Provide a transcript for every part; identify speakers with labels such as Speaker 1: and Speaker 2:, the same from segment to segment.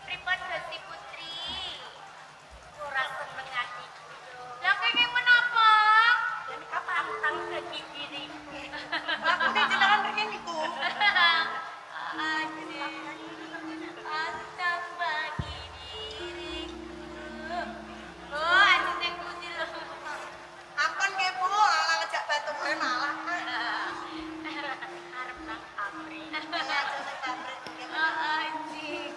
Speaker 1: Pripun Gusti Putri? Ora seneng atiku yo. Lah kene menapa? Yen kapan dadi diriku.
Speaker 2: Aku nek jenengan rene niku.
Speaker 1: Antang bagi diriku. Oh, ajine Gusti lho.
Speaker 2: Ampun nggih Bu, ala ngejak batu kowe malah.
Speaker 1: Arep nang pabrik.
Speaker 2: Aja sing pabrik nggih.
Speaker 1: Anjing.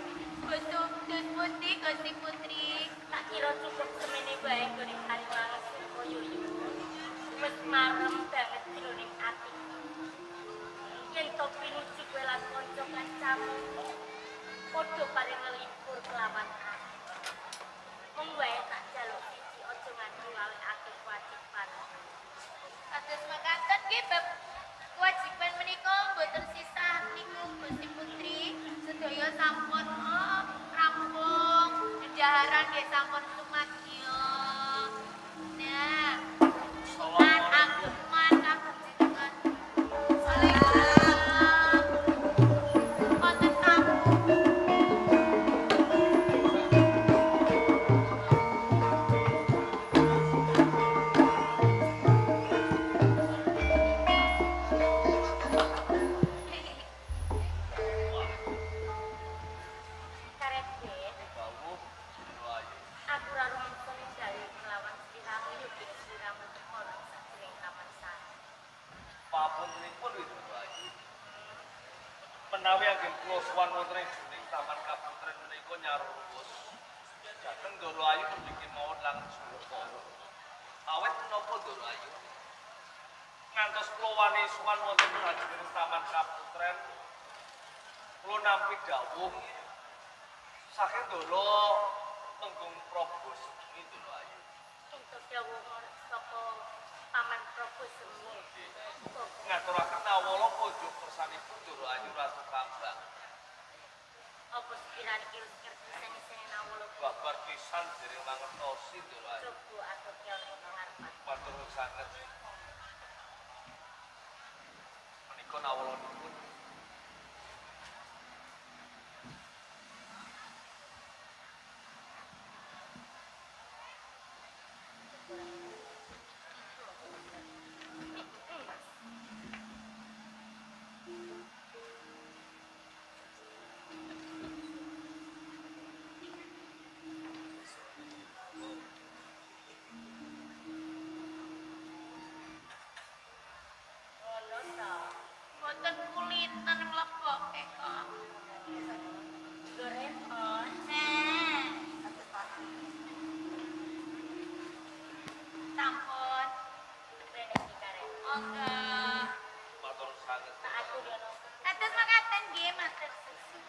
Speaker 1: Gusti Putri. Tak kira cukup semene bae nggone Kaliwangen koyo yo. Wis marem banget jroning atiku. Yen to pinuju kowe lan kanca kancamu. Padha paring ngelipur kelawan aku. Mung wae tak jaluk siji aja nganti lalekake kewajiban. Kados mekaten nggih bab kewajiban menika mboten sisah niku Gusti Putri. Sedaya sampun rampung. Dedaharan nggih sampun sumadya. Nah, kan ageman kagem jenengan. Waalaikumsalam. Wonten tamu. Karet nggih. Aku ora rumangsa ninggali kelawan sliramu yo ing sliramu teka lan sajroning taman sari.
Speaker 3: Papuntenipun Widya Ayu. Menawi anggen kula sowan wonten ing jroning taman kaputren menika nyaruwus. Dhateng Ndoro Ayu niki mawon langsung kala. Awet menapa Ndoro Ayu? Ngantos kula wani sowan wonten sajroning taman kaputren kula nampi dawuh saking Ndoro Tenggung Prabu Semi Ndoro Ayu.
Speaker 1: Untuk dawuh saka Paman Prabu Semi.
Speaker 3: Ngaturaken awala pojok kersanipun Ndoro Ayu Ratu Kambang.
Speaker 1: Apa sekiranya kirus-kirus nawala
Speaker 3: Babar pisan dereng mangertosi Ndoro Ayu.
Speaker 1: coba atau keleng pengarpan.
Speaker 3: Matur sanget. Menika nawalanipun.
Speaker 1: Ngono ta. Mboten kulitan mleboke kok. Gorepon. Sampun. Rene iki karep. Enggak.
Speaker 3: Matur sanget.
Speaker 1: Aku ngono. Kados makaten nggih matur susu.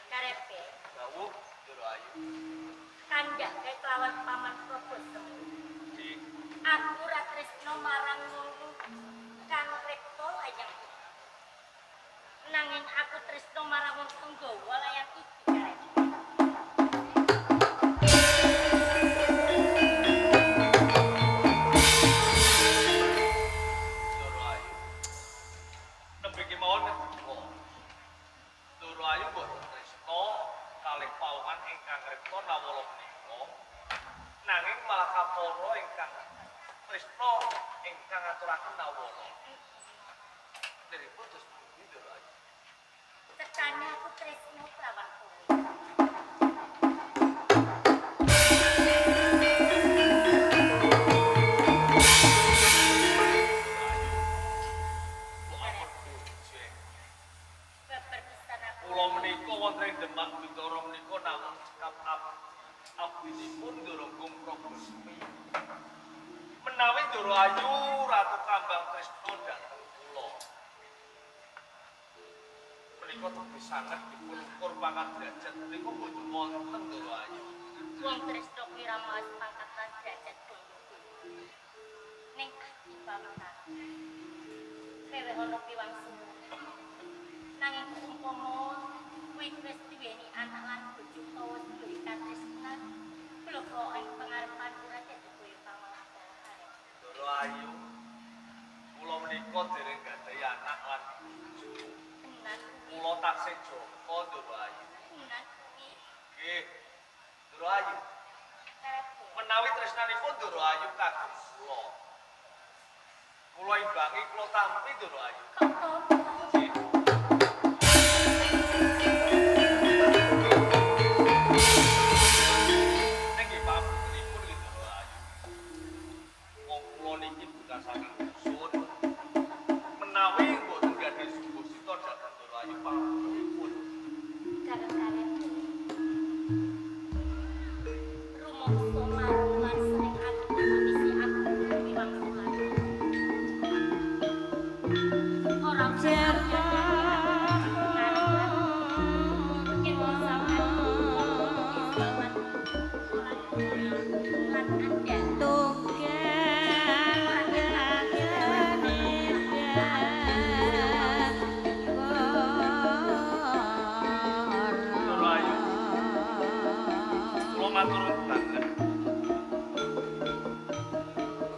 Speaker 1: Karepe
Speaker 3: Dawuh Ndoro Ayu.
Speaker 1: kandak kae kelawan Paman Prabu Semi.
Speaker 3: Di
Speaker 1: Aku ra tresno marang ngono kang rekto layang iki. Nanging aku tresno marang wong Tenggawa layang iki karep.
Speaker 3: Ndoro Ayu. Nembe kemawon ngendika. Ndoro Ayu boten tresna kalih pawongan ingkang rekta nawala menika. Nanging malah kapara ingkang tresna ingkang ngaturaken nawala. Deripun dos pundi Ndoro Ayu?
Speaker 1: Tekane aku tresno kelawan kowe. Beperpisan aku.
Speaker 3: Kula menika wonten ing Demak Bintara menika namung cekap abdinipun Ndoro Prabu Semi. Menawi Ndoro Ayu Ratu Kambang Tresna dhateng kula. Menika tebih sanget dipun ukur pangkat derajat menika boten wonten Ndoro Ayu.
Speaker 1: Wong tresno kira mas pangkat lan derajat kono. Ning ati bangsa. Kowe ono piwang semua. Nanging umpama kowe wis duweni anak lan bojo utawa duwe katresnan, bloko ing pengarepan ora dadi koyo pamangsa.
Speaker 3: Ndoro Ayu. Kula menika dereng gadhahi anak lan bojo.
Speaker 1: Tenan.
Speaker 3: Kula taksih Joko Ndoro Ayu.
Speaker 1: Tenan kuwi.
Speaker 3: Nggih. Ndoro Ayu. Menawi tresnanipun Ndoro Ayu kagem kula. Kula imbangi kula tampi Ndoro Ayu.
Speaker 1: Kok to?
Speaker 3: Nggih. Nggih pamuntenipun nggih Ndoro Ayu. Wong kula niki bukan saking dusun. Menawi mboten gadhah sumbu-sita dhateng Ndoro Ayu pamuntenipun.
Speaker 1: Karen-karen. Rumangsa marungan sering aku misi aku bilang sulan. Orang cerita
Speaker 3: Ndoro Ayu. Kula matur banget.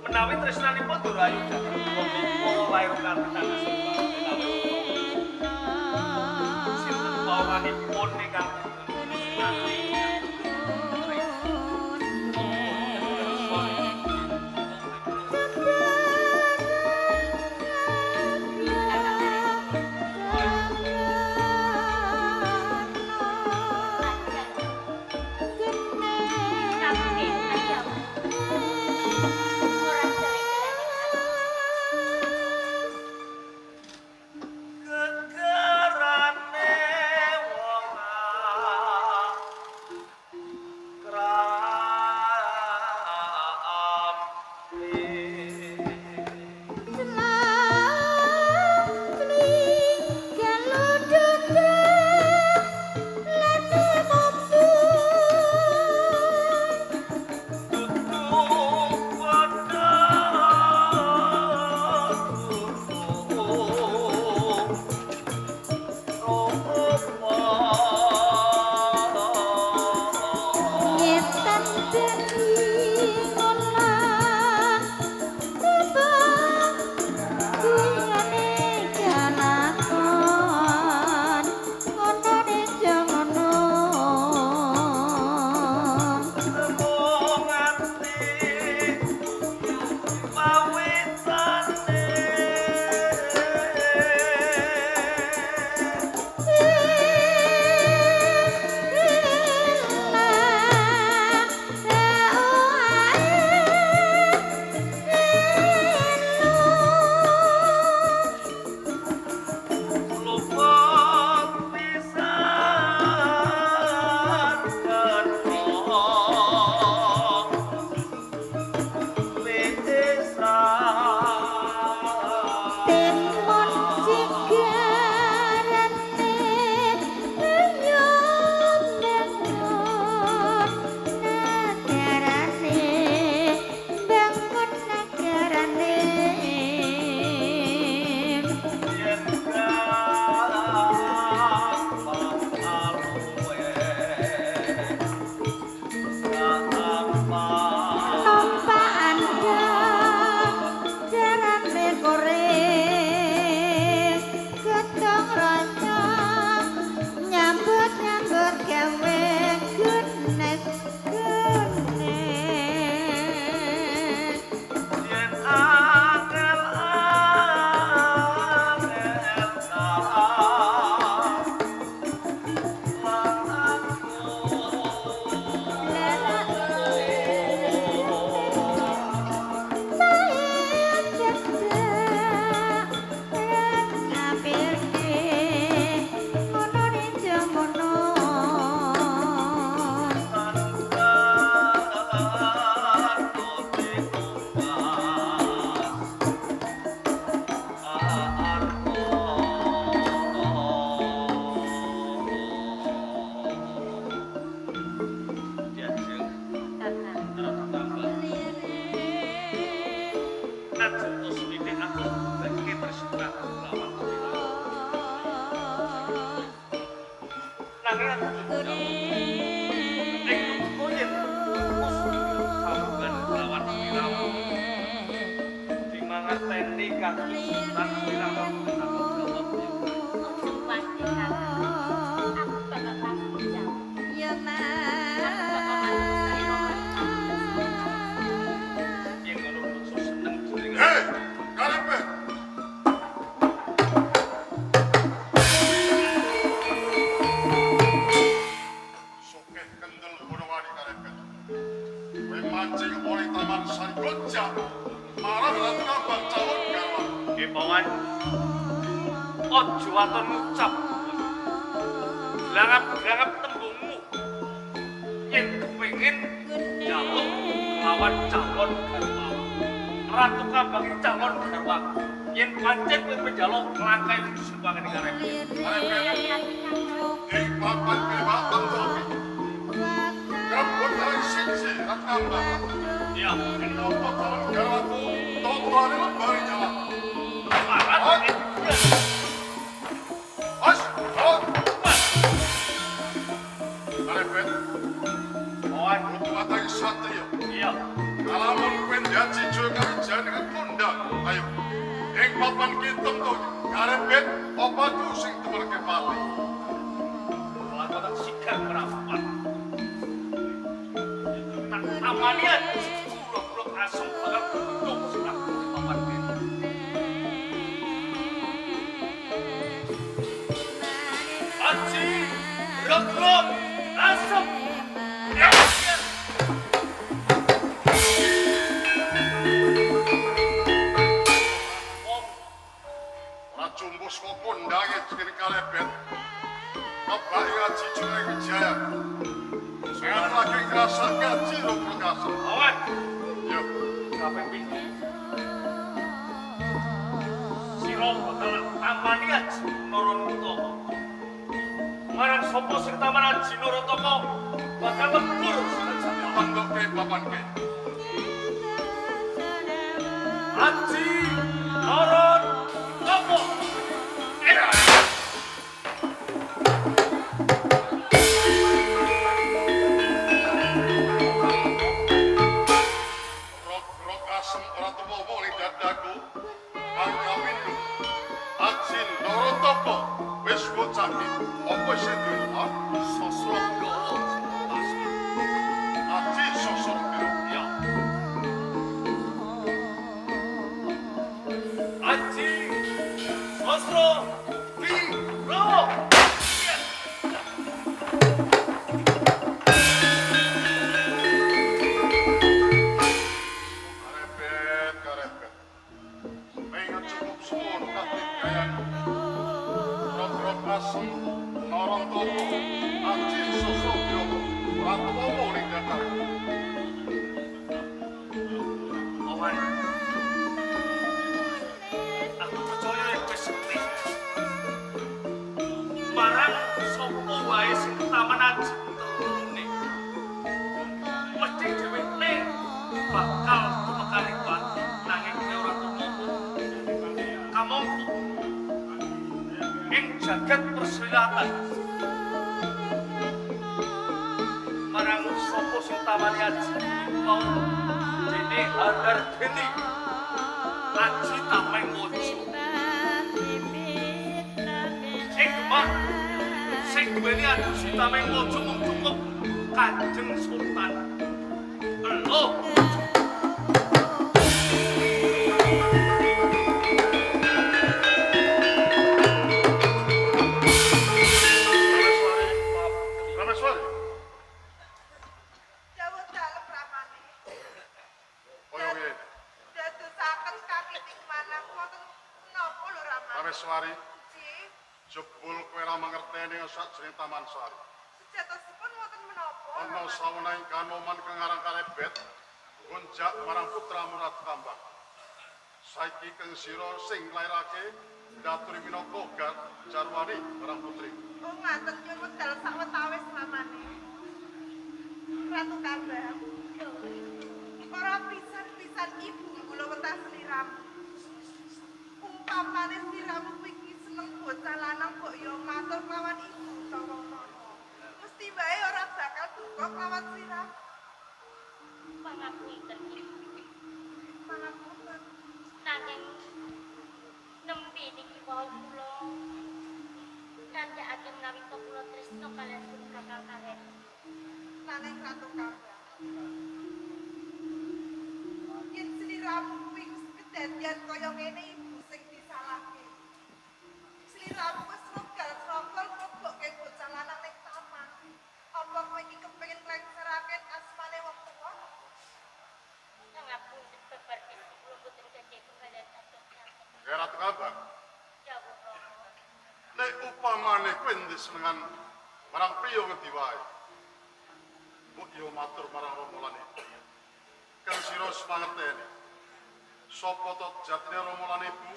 Speaker 3: Menawi tresnanipun Ndoro Ayu dhateng kula menika lair kanthi sinten pawanipun ingkang kegerane wong baleni kang sultan sirah jawab ya.
Speaker 1: Ojo kuwatir aku bakal tanggung jawab. Aku bakal manusiain omongan kamu.
Speaker 3: Yen ngono kok seneng jeneng.
Speaker 4: Hei, Karepet. Sokeh kendel Bonowadi Karepet. Kowe mancing oleh taman Sarigoja. Marah ratu ngambang calon garwa.
Speaker 3: Pawan, ojo aton ngucap. Gelangap-gelangap tembungmu. Yen kepengin njaluk lawan calon garwa. Ratu Kambang calon garwa. Yen pancen kowe penjaluk langkai sumbangan Karepet.
Speaker 4: Karepet. Ing papan kelebatan topi. Gabut dari sisi ratu ngambang.
Speaker 3: Ya,
Speaker 4: Kenapa calon garwaku totoane lembari jalan.
Speaker 3: parat.
Speaker 4: As, jalan. Karepet.
Speaker 3: Pawan,
Speaker 4: Untuk matang satrio.
Speaker 3: iya.
Speaker 4: Kalamun kuen janji juga kami dengan tunda. Ayo, ing papan kitem tuh, Karepet, opa tuh sing temen ke pati.
Speaker 3: Pelakon sigar merapat. Tak tamanian, blok-blok asem bakal beruntung sudah papan itu. Aji, blok-blok asem. Ya, ya. Om,
Speaker 4: Racumbus kok pundangnya segini Karepet. Kembali ngaji juga Wijaya. Saya lagi ngerasa gaji lo perkasa.
Speaker 3: awan,
Speaker 4: Yuk,
Speaker 3: kaping pintu. Siro bakal tamani aji noron utama. Marang sopo sing taman aji noron utama bakal lembur saja.
Speaker 4: papan ke papan ke.
Speaker 3: Aji noron utama. Era.
Speaker 4: Rok asem ora temomo ning dadaku. Angka pindu. Ajin loro toko. Wis bocah iki. Apa sing duwe?
Speaker 3: Sosok gawa.
Speaker 4: Aji sosok biru.
Speaker 3: Ya. Aji Sosro Biro. Ya.
Speaker 4: Karepet, karepet. Mengat cukup suwun katigayan. Rok asem norong toko. Aji sosok biru. Ora temomo ning dadaku.
Speaker 3: Awan. Aku percaya yang wis sepi. Marang sapa wae sing taman aji terune. Mesti dheweke bakal tumekalipan nanging kowe ora tumomo. Kamangku ing jagat persilatan. Marang sapa sing tamani aji mau dene Handar Deni aji tameng mojo sing duweni aji tameng mojo mung cukup Kanjeng Sultan elo
Speaker 4: Rameswari.
Speaker 2: Dawuh dalem ramane.
Speaker 4: Koyo ngene.
Speaker 2: Dadosaken kami ing manah wonten menapa lho ramane?
Speaker 4: Rameswari,
Speaker 2: Ji,
Speaker 4: jebul kowe ora mangerteni sakjroning Taman Sari.
Speaker 2: sejatosipun wonten menapa?
Speaker 4: Ana sawening kanoman kang aran Karepet, gonjak marang putramu Ratu Kambang. Saiki kang sira sing nglairake ndaturi minangka jarwani marang putri.
Speaker 2: Oh ngaten nyuwun wedal sawetawis ramane. Ratu Kambang. Ora pisan-pisan ibu kula wetah sliramu. Umpamane sliramu iki seneng bocah lanang kok ya matur lawan ibu utawa mama. Mesti wae ora bakal duka lawan sliramu.
Speaker 1: Pangapunten.
Speaker 2: Pangapunten.
Speaker 1: Nanging niki wau kula kandhakake menawi kula tresno kaliyan pun kakang karen.
Speaker 2: Nanging Ratu Kambang. Yen sliramu kuwi wis kedadian kaya ngene ibu sing disalahke. Sliramu wis rogal-rogal mlebokke bocah lanang ning taman. Apa kowe iki kepengin nglengserake asmane wong tuwa?
Speaker 1: Ngapun bebar kula boten gadhah kaliyan dados
Speaker 4: Ya Ratu Kambang,
Speaker 1: jawab Rama.
Speaker 4: nek upamane kowe ndis dengan marang priya ngendi wae. Mbok yo matur marang Rama lan Ibu. Kang sira semangerteni. Sapa to jatine Rama lan Ibu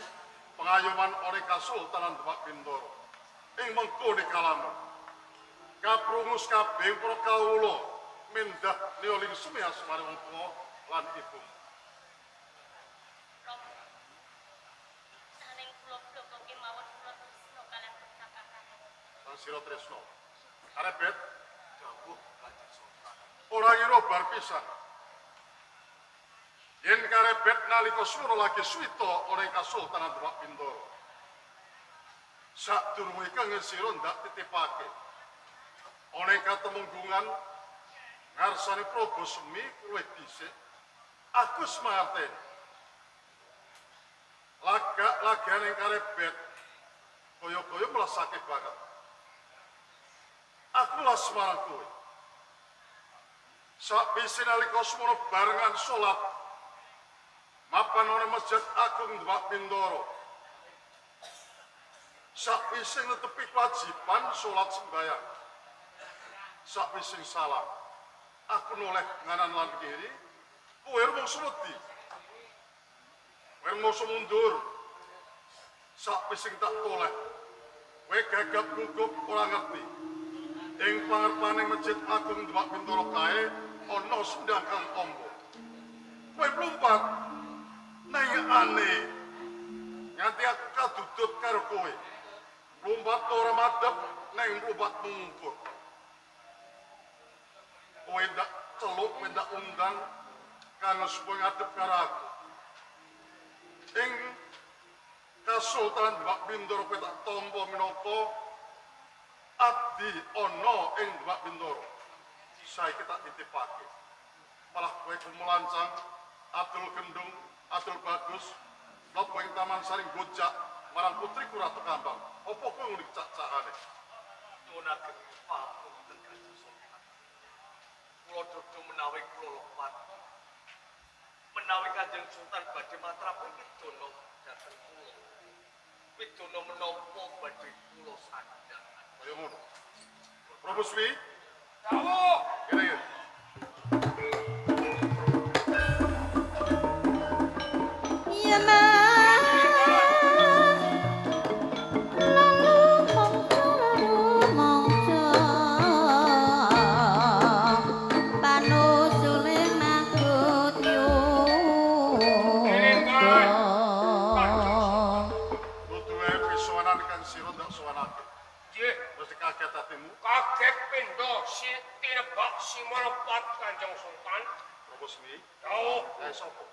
Speaker 4: pengayoman oleh Kasultanan Demak Bintoro. Ing mengkone kalamu. Kaprungus kabeh para kawula mendah neoling sumi asmane wong tuwa lan ibu.
Speaker 1: Rama. Saning kula blokoke mawon kula tresno kaliyan pun kakang karen.
Speaker 4: Kang sira tresno. Karebet dawuh Kanjeng Sultan. Ora ngira bar pisan. Yen karebet nalika swara lagi suwita oleh Kasultanan Demak Bintoro. Sadurunge kang sira ndak titipake. Oleh katemunggungan ngarsane Prabu Semi luwih dhisik. Aku semangatene. Lagane karebet kaya-kaya melasake banget. Aku lah semarang kowe. Sakwise nalika semono barengan salat mapan ana Masjid Agung Demak Bintoro. Sakwise netepi kewajiban salat sembahyang. Sakwise salah, aku noleh nganan lan kiri, kowe rumangsa wedi. Kowe rumangsa mundur. Sakwise tak toleh, kowe gagap gugup ora ngerti. Ing pangarepane Masjid Agung Demak Bintoro kae ana sendang kang amba. Kowe mlumpat nang aneh. Nganti aku kadudut karo kowe. Mlumpat ora madhep nang mlumpat mungkur. Kowe ndak celuk ndak undang kanggo supaya ngadep karo aku. Ing Kasultanan Demak Bintoro kowe tak tampa minangka abdi ana ing Demak Bintoro. Saiki tak titipake. Malah kowe kumelancang, atul gendung, atul bagus, mlebu ing taman saring gojak marang putriku Ratu Kambang. Apa kowe ngene cak-cakane?
Speaker 3: Nyuwun ageng papunten Kanjeng Sultan. Kula dudu menawi kula lepat. Menawi Kanjeng Sultan badhe matrapaken widono dhateng kula. Widono menapa badhe kula sandhang.
Speaker 4: Kaya ngono. Prabu Swi,
Speaker 3: Dawuh.
Speaker 4: kene. Butuhe pisowanan kang sira ndak sowanake.
Speaker 5: Nggih,
Speaker 4: Mesti kaget atimu,
Speaker 5: kaget pindho si tinebak si melepat Kanjeng Sultan.
Speaker 4: Prabu Swi.
Speaker 5: Dawuh,
Speaker 4: Kae sapa?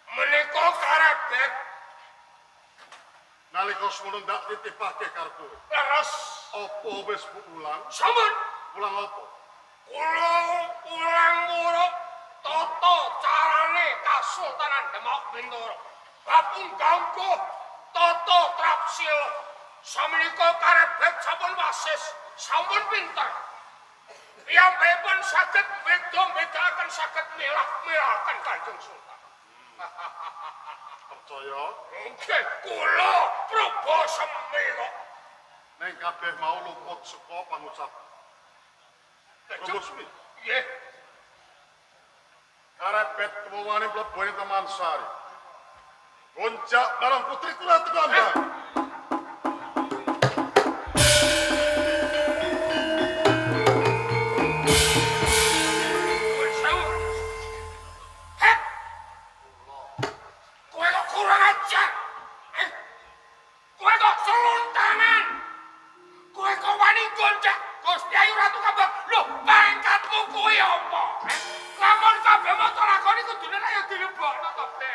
Speaker 5: menika karebet
Speaker 4: Nalika semono ndak titipake karo kowe.
Speaker 5: leres
Speaker 4: Apa wis bu ulang?
Speaker 5: sampun
Speaker 4: Ulang apa?
Speaker 5: kula ulang muruk tata carane Kasultanan Demak Bintoro. Bab unggangku tata trapsil. Samenika karebet sampun wasis, sampun pinter. Piyambakipun saged beda-bedaken saged milah-milahaken Kanjeng Sultan.
Speaker 4: Percaya
Speaker 5: Nggih, kula Prabu Semi kok.
Speaker 4: ning kabeh mau luput saka pangucapan. Prabu Swi.
Speaker 5: Nggih,
Speaker 4: Karebet kemowane mlebu ing Taman Sari. Goncak marang putriku Ratu Kambang.
Speaker 5: nuwun sewu. Hek! Kowe kok kurang ajar. Kowe kok seluntangan. Kowe kok wani goncak Gusti Ayu Ratu Kambang. Lho, pangkatmu kuwi apa? Lamun kabeh motor lakoni kudune ayo dilebokno kabeh.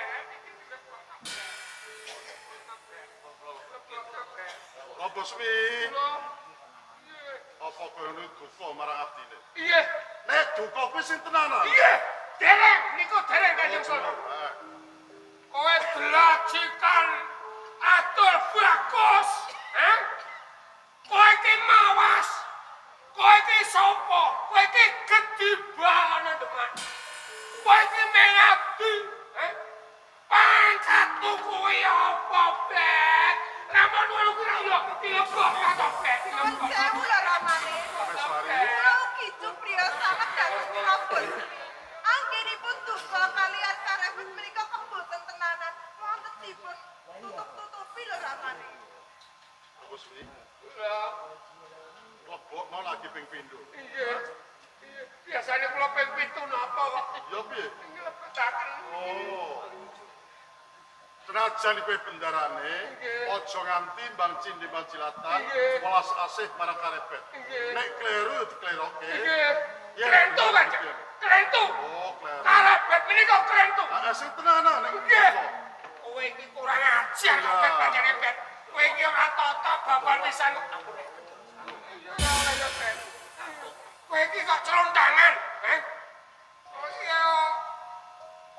Speaker 4: Suwi,
Speaker 5: Kula
Speaker 4: apa kowe nu duka marang abdine?
Speaker 5: iya.
Speaker 4: Nek duka kuwi sing tenanan.
Speaker 5: Iya, dereng niku dereng Kanjeng Sultan.
Speaker 4: Eh,
Speaker 5: Kowe delajikan atur bagus, eh? Kowe iki mawas. Kowe iki sapa? Kowe iki gedhi banget, Demak. Kowe iki mengabdi, eh? Pangkatmu kuwi apa, Bet? Lamun ngono kuwi yo dilebok karo Bet,
Speaker 2: Nuwun
Speaker 5: dilebok.
Speaker 2: sewu lho Ramane.
Speaker 4: Sari.
Speaker 2: Kula ugi Supriya sanget dados Prabu. Anggenipun duka kalian karepet menika keboten tenanan. Wontenipun tutup-tutupi lho Ramane.
Speaker 4: Apa Suwi?
Speaker 5: Lah,
Speaker 4: Lebokno lagi ping pindho.
Speaker 5: iya. Iya, biasane kula ping 7 napa kok.
Speaker 4: Ya piye?
Speaker 5: Nglebetaken.
Speaker 4: Oh. Senajan kowe bendarane,
Speaker 5: Nggih.
Speaker 4: aja nganti mbang cindi mbang cilatan,
Speaker 5: Nggih.
Speaker 4: welas asih marang karepet.
Speaker 5: Nggih.
Speaker 4: Nek kleru diklerokke.
Speaker 5: Nggih.
Speaker 4: Ya,
Speaker 5: Krentu
Speaker 4: bener,
Speaker 5: kan?
Speaker 4: Nggih.
Speaker 5: Krentu.
Speaker 4: Oh, kleru.
Speaker 5: Karepet menika krentu.
Speaker 4: Ah, sing tenanan nek
Speaker 5: Nggih.
Speaker 4: duka.
Speaker 5: Kowe iki kurang ajar
Speaker 4: Iya.
Speaker 5: Bet pancene Bet. Kowe iki ora tata babar pisan. Ya ora ya Bet. Kowe iki kok celontangan, eh? Oh iya.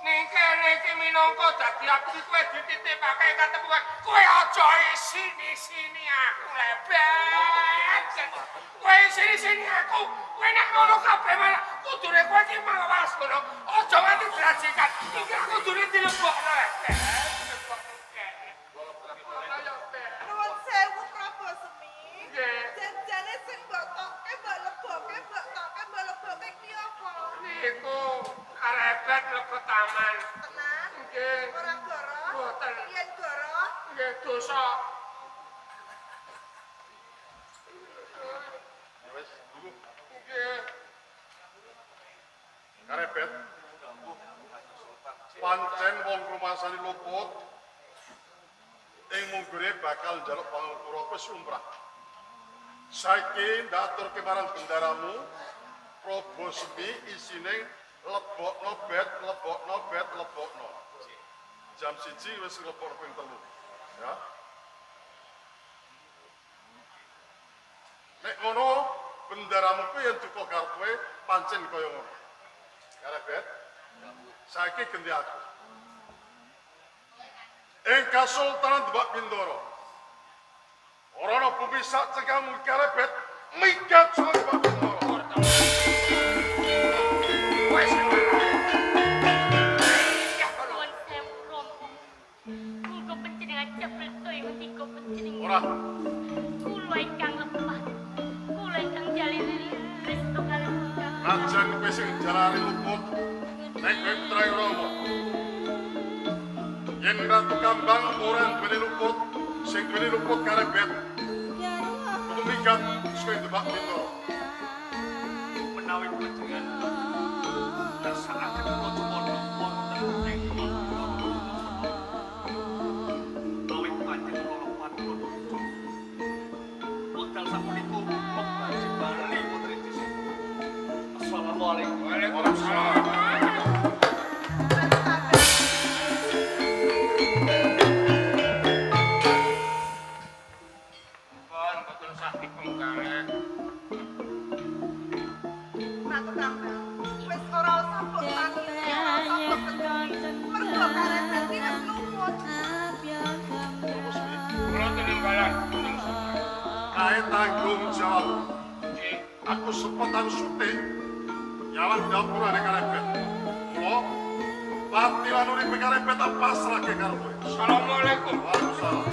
Speaker 5: Niki minangka dadi abdi kowe dititipake katemu kowe aja sini-sini aku lebet. Kowe sini-sini aku. Kowe nek ngono kabeh malah kudune kowe iki mawas ngono. Aja nganti dirajikan. Iki aku kudune dilebokno lebet.
Speaker 2: Nuwun sewu Prabu Semi.
Speaker 5: Nggih.
Speaker 2: Janjane sing mbok tokke, mbok lebokke, mbok tokke, mbok lebokke ki apa?
Speaker 5: Niku karepet lebet taman.
Speaker 2: Tenan?
Speaker 5: Nggih.
Speaker 2: Ora goro?
Speaker 5: Mboten.
Speaker 2: Yen goro,
Speaker 5: Nggih dosa.
Speaker 4: Ya wis, tunggu.
Speaker 5: Nggih.
Speaker 4: Karepet. Pancen wong rumasane luput. Ing munggure bakal njaluk pangapura wis lumrah. Saiki ndaturke marang bendaramu Prabu Semi isine lebokno bet, lebokno bet, lebokno. Jam 1 wis lebokno ping 3. Ya. Nek ngono bendaramu kuwi yen duka karo kowe pancen kaya ngono. Karepet. Saiki gendi aku. Ing Kasultanan Demak Bintoro. Ora ana bumi sak cekam karepet mikat saka Demak Bintoro.
Speaker 5: Wes.
Speaker 1: Nuwun sewu Romo. Muga panjenengan cepet toya ngendika panjenengan.
Speaker 4: Ora,
Speaker 1: Kula ingkang lemah. Kula ingkang jalin restu kaliyan Kakang.
Speaker 4: najan kowe sing jalari luput, nek kowe putra Rama. Yen Ratu Kambang ora duweni luput, sing duweni luput karepet. Kudu mikat saka Demak Bintoro.
Speaker 3: Menawi panjenengan ngersakaken kacamata wonten ing awit panjenengan kula patur. Wekdal sapunika pembaji bali putri desa. Assalamualaikum.
Speaker 5: Waalaikumsalam. Pun betul sakit pengkare.
Speaker 2: Ratu Kambang. Wis ora usah mbok tangisi, ora usah mbok kendhani. Mergo karepet iki wis lumut.
Speaker 5: Kula tinimbalan.
Speaker 4: Kae tanggung jawab.
Speaker 5: Nggih.
Speaker 4: Aku sempat aku syuting nyawang dapur ane karepet. Kula pati lan urip karepet tak pasrahke karo kowe.
Speaker 5: Assalamualaikum.
Speaker 4: Waalaikumsalam.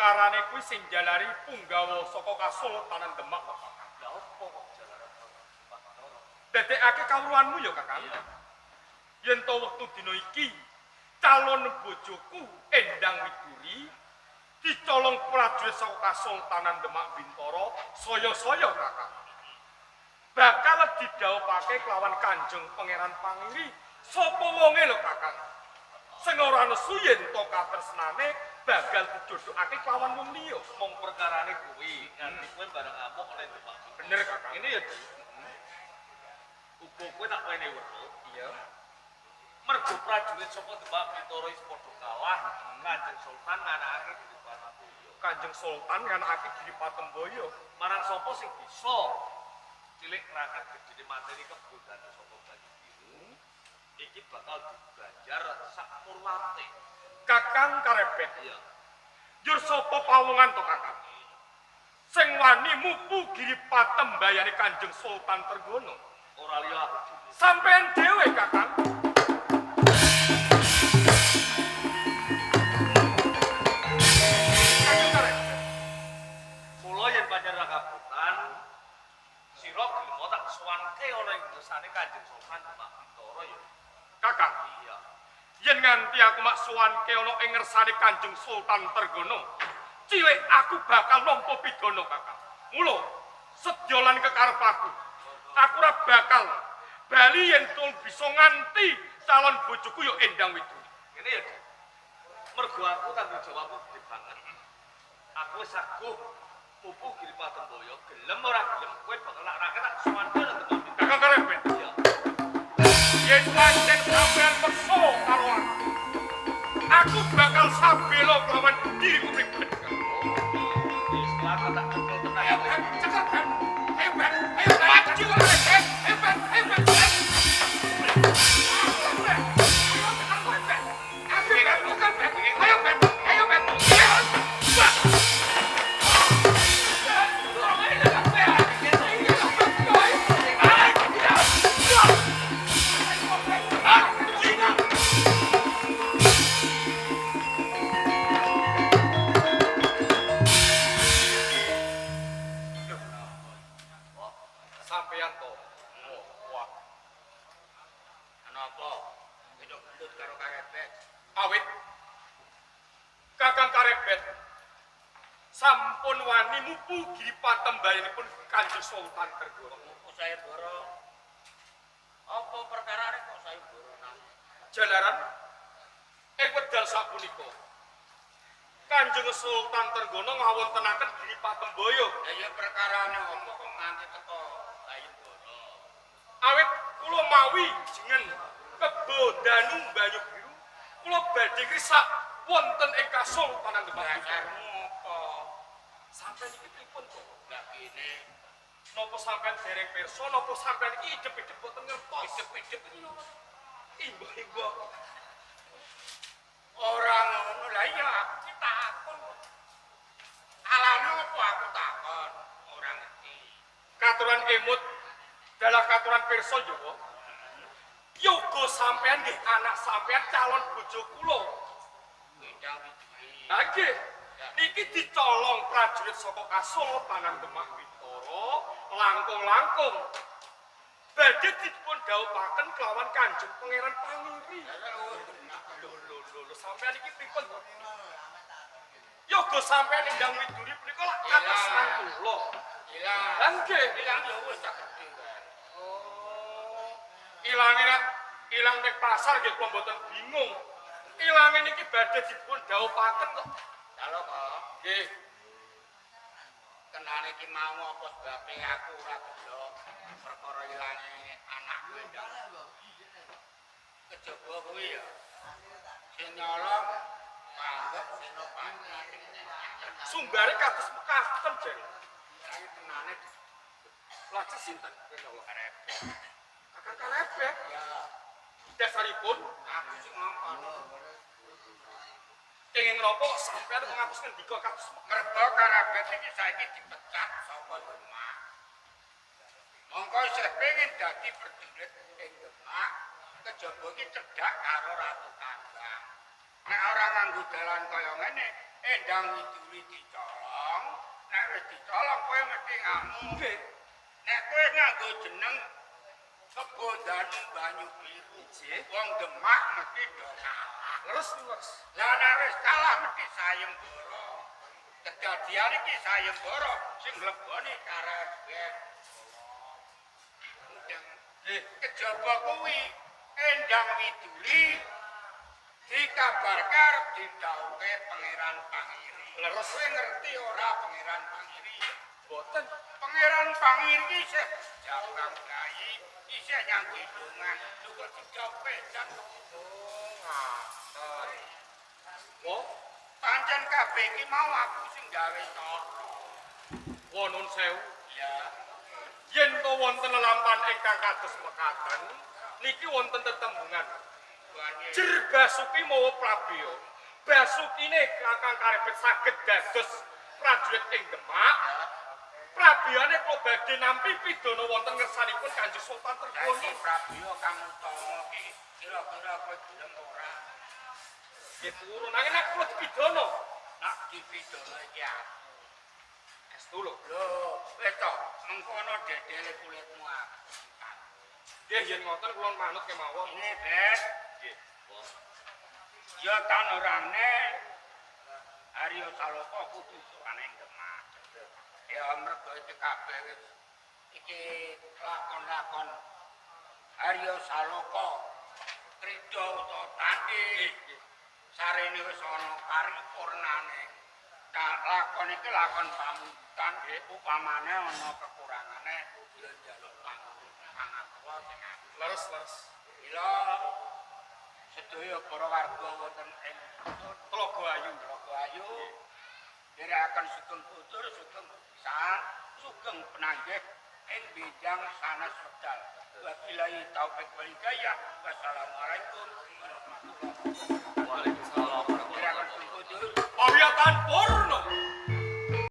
Speaker 5: perkarane kuwi sing jalari punggawa saka Kasultanan Demak kok Kakang.
Speaker 3: Lha opo kok jalaran Pak Bintoro?
Speaker 5: Dadekake kawruanmu ya Kakang.
Speaker 3: Iya.
Speaker 5: Yen to wektu dina iki calon bojoku Endang Widuri dicolong prajurit saka Kasultanan Demak Bintoro saya-saya Kakang. Bakal didhawuhake kelawan Kanjeng Pangeran Pangiri sapa wonge lho Kakang. Sing ora nesu yen to katresnane bakal dijodohake kelawan wong liya.
Speaker 3: Mong perkarane kuwi nganti kowe bareng amuk oleh Demak.
Speaker 5: Bener Kakang.
Speaker 3: Ini ya uga kowe tak wene weruh.
Speaker 5: Iya.
Speaker 3: Mergo prajurit saka Demak Bintoro wis padha kalah, Kanjeng Sultan nganakake Giri Patemboyo.
Speaker 5: Kanjeng Sultan nganakake Giri Patemboyo.
Speaker 3: Marang sapa sing bisa cilik ngangkat gedhe materi kebudayaan saka Banyu Biru. Iki bakal dibanjar sak murwate.
Speaker 5: Kakang karepet.
Speaker 3: Iya.
Speaker 5: Jur sapa pawongan to Kakang? Sing wani mupu Giri Patembayane Kanjeng Sultan Tergono.
Speaker 3: Ora liya aku dhewe.
Speaker 5: Sampeyan dhewe Kakang. Kanjeng karepet.
Speaker 3: Mula yen panjenengan kabutan sira gelem tak suwanke ana ing desane Kanjeng Sultan Demak Bintoro ya.
Speaker 5: Kakang,
Speaker 3: Iya.
Speaker 5: yen nganti aku mak suwanke ana ing ngersane Kanjeng Sultan Tergono, cilik aku bakal nampa pidana Kakang. Mula sedya lan kekarepku. Aku ora bakal bali yen tul bisa nganti calon bojoku ya Endang Widuri.
Speaker 3: Ngene ya, Dik. Mergo aku tanggung jawabku gede banget. Aku wis saguh mupu Giri Patemboyo, gelem ora gelem kowe bakal tak suwanke nang Demak Bintoro.
Speaker 5: Kakang karepet.
Speaker 3: Iya.
Speaker 5: Yen pancen sampean perso karo aku bakal sabelo kelawan diriku pribadi.
Speaker 3: Wis kelak tak cekel tenan.
Speaker 5: Ayo, cekel Ben. Ayo Ben. Ayo maju Ben. Ayo Ben. Ayo Ben. Ayo Ben. Ayo Ben. Sampeyan to. Wah, kenapa? Hidup gendut karo karepet. Awit Kakang karepet sampun wani mupu Giri Patembayanipun Kanjeng Sultan Tergono.
Speaker 6: Mupu saya boro. Apa perkarane kok saya boro nang?
Speaker 5: Jalaran ing wedal sapunika Kanjeng Sultan Tergono ngawontenaken Giri Patemboyo.
Speaker 6: Ya ya perkarane apa kok nganti teko saya boro.
Speaker 5: Awit kula mawi jengen Kebo Danu Banyu Biru kula badhe krisak wonten ing Kasultanan Demak Bintoro.
Speaker 6: Dasarmu apa?
Speaker 5: Sampeyan iki pripun to?
Speaker 6: Lah kene
Speaker 5: Napa sampeyan dereng pirsa napa sampeyan iki idep-idep boten ngertos?
Speaker 6: idep-idep iki lho.
Speaker 5: Imbo-imbo.
Speaker 6: Ora ngono lah iya aku ki takon. Alane apa aku takon? Ora ngerti.
Speaker 5: Katuran emut dalah katuran pirsa Jawa. Yoga sampeyan nggih anak sampeyan calon bojo kula.
Speaker 6: Gendang Widuri.
Speaker 5: Lah nggih, niki dicolong prajurit saka Kasultanan Demak Bintoro langkung-langkung. Badhe dipun dhawuhaken kelawan Kanjeng Pangeran Pangiri. Lho, sampeyan iki pripun to? Yoga sampeyan Endang Widuri punika lak katresnan kula.
Speaker 6: Ilang.
Speaker 5: Lah nggih,
Speaker 6: Ilang ya wis tak gede kan.
Speaker 5: ilang ning pasar nggih kula mboten bingung. Ilange niki badhe dipun dhawuhaken kok.
Speaker 6: Kalau kok
Speaker 5: Nggih.
Speaker 6: kenane ki mau apa sebabe aku ora delok perkara ilange anakku ndang. Kejaba kuwi ya. Sing nyolong panggep Senopati.
Speaker 5: Sumbare kados mekaten, Jeng.
Speaker 6: Iki tenane
Speaker 5: Lajeng sinten? Insyaallah.
Speaker 6: karepet.
Speaker 5: Kakang karepet.
Speaker 6: Ya,
Speaker 5: Dasaripun
Speaker 6: aku sing ngomong.
Speaker 5: kenging napa sampeyan ngapus ngendika kados mekaten.
Speaker 6: Mergo karepet iki saiki dipecat saka Demak. Mongko isih pengen dadi prajurit ing Demak, kejaba iki cedhak karo Ratu Kandang. Nek ora nganggo dalan kaya ngene, Endang Widuri dicolong, nek wis dicolong kowe mesti ngamuk.
Speaker 3: Nggih.
Speaker 6: Nek kowe nganggo jeneng Kebondanu Banyu Biru, wong Demak mesti do kalah.
Speaker 3: Leres.
Speaker 6: Lah nek wis kalah mesti sayembara. Kedadian iki sayembara sing ngleboni Karebet. Kejaba kuwi Endang Widuri dikabarke arep didhawuhke Pangeran Pangiri.
Speaker 3: Leres.
Speaker 6: Kowe ngerti ora Pangeran Pangiri?
Speaker 3: Boten.
Speaker 6: Pangeran Pangiri iki isih jambang bayi, isih nyanggo hidungan, juga dicope dan
Speaker 3: Oh,
Speaker 6: pancen kabeh iki mau aku sing gawe tata.
Speaker 3: wonun sewu.
Speaker 6: Ya,
Speaker 3: Yen to wonten lelampahan ingkang kados mekaten, niki wonten tetembungan.
Speaker 6: Bani.
Speaker 3: Jer Basuki mawa Prabiya. Basukine Kakang Karebet saged dados prajurit ing Demak. Prabiyane kok badhe nampi pidana wonten ngersanipun Kanjeng Sultan
Speaker 6: Dadi
Speaker 3: Trenggono.
Speaker 6: Prabiya kang utama iki kira-kira kowe gelem ora?
Speaker 3: Nggih purun nanging nek kula dipidana.
Speaker 6: Nak dipidana iki aku.
Speaker 3: Estu lho.
Speaker 6: Lho, wis to, mengkono dedele kulitmu aku.
Speaker 3: Nggih yen ngoten kula manut kemawon.
Speaker 6: Ini Bet,
Speaker 3: Nggih.
Speaker 6: ya tanorane Arya Saloka kudu sowan ing Demak. Ya mergo iki kabeh wis iki lakon-lakon Arya Saloka Krida utawa Tandhi. Sarene wis ana paripurnane. Lakon iki lakon pamungkutan, upamane ana kekurangane ya njaluk pangapura sing
Speaker 3: Leres.
Speaker 6: Ila sedaya para warga wonten ing
Speaker 3: Tlaga Ayu.
Speaker 6: Tlaga Ayu nderekaken sugeng putur, sugeng pisan, sugeng penanggih ing bidang sanes wekdal. Wabillahi taufik wal hidayah. Wassalamualaikum warahmatullahi wabarakatuh.
Speaker 3: Waalaikumsalam warahmatullahi
Speaker 6: Nderekaken sugeng putur.
Speaker 3: wabarakatuh. Pawiyatan pun